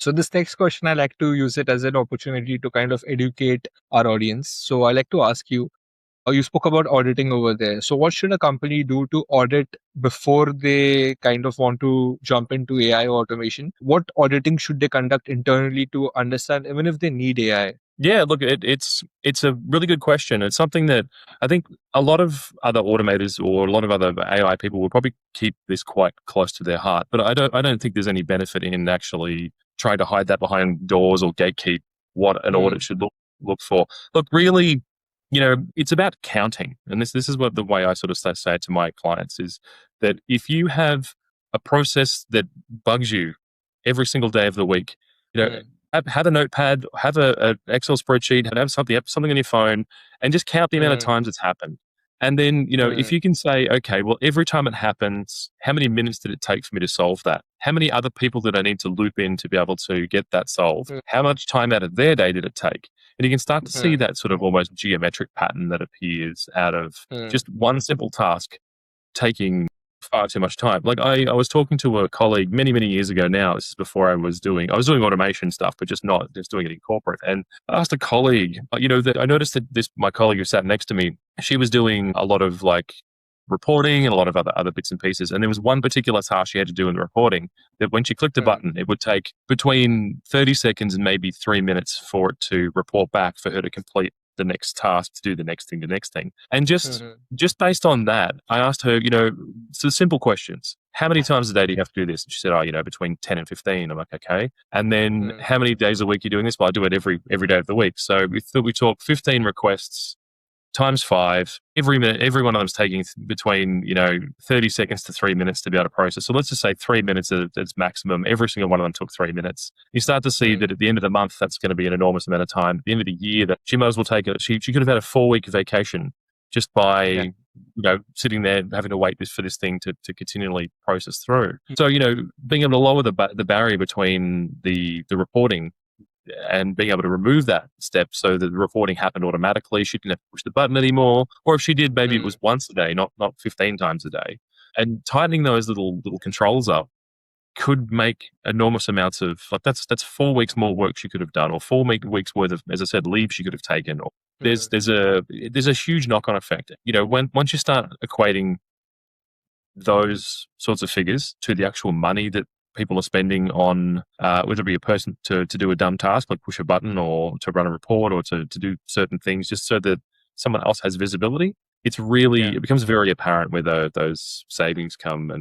So this next question, I like to use it as an opportunity to kind of educate our audience. So I like to ask you, you spoke about auditing over there. So what should a company do to audit before they kind of want to jump into AI automation? What auditing should they conduct internally to understand, even if they need AI? Yeah, look, it's a really good question. It's something that I think a lot of other automators or a lot of other AI people will probably keep this quite close to their heart. But I don't think there's any benefit in actually trying to hide that behind doors or gatekeep what an audit should look for. Look, really, it's about counting, and this is what the way I sort of say it to my clients is that if you have a process that bugs you every single day of the week, have a notepad, have a Excel spreadsheet, have something on your phone, and just count the amount of times it's happened. And then, if you can say, okay, well, every time it happens, how many minutes did it take for me to solve that? How many other people did I need to loop in to be able to get that solved? How much time out of their day did it take? And you can start to see that sort of almost geometric pattern that appears out of just one simple task taking far too much time. Like I was talking to a colleague many, many years ago now. This is before I was doing automation stuff, but just doing it in corporate. And I asked a colleague, that I noticed that my colleague who sat next to me, she was doing a lot of like reporting and a lot of other bits and pieces. And there was one particular task she had to do in the reporting that when she clicked a button, it would take between 30 seconds and maybe 3 minutes for it to report back for her to complete the next task, to do the next thing. And just based on that, I asked her, so simple questions. How many times a day do you have to do this? And she said, between 10 and 15. I'm like, okay. And then how many days a week are you doing this? Well, I do it every day of the week. So we talk 15 requests times 5. Every one of them is taking between 30 seconds to 3 minutes to be able to process. So let's just say 3 minutes is maximum. Every single one of them took 3 minutes. You start to see that at the end of the month, that's going to be an enormous amount of time. At the end of the year, that she might as well take it. She could have had a 4-week vacation just by sitting there having to wait for this thing to continually process through. So being able to lower the barrier between the reporting and being able to remove that step so that the reporting happened automatically. She didn't have to push the button anymore. Or if she did, maybe it was once a day, not 15 times a day. And tightening those little controls up could make enormous amounts of, like that's 4 weeks more work she could have done, or 4 weeks worth of, as I said, leave she could have taken. Or there's a huge knock-on effect. Once you start equating those sorts of figures to the actual money that people are spending on, whether it be a person to do a dumb task like push a button or to run a report or to do certain things just so that someone else has visibility, it becomes very apparent where those savings come. And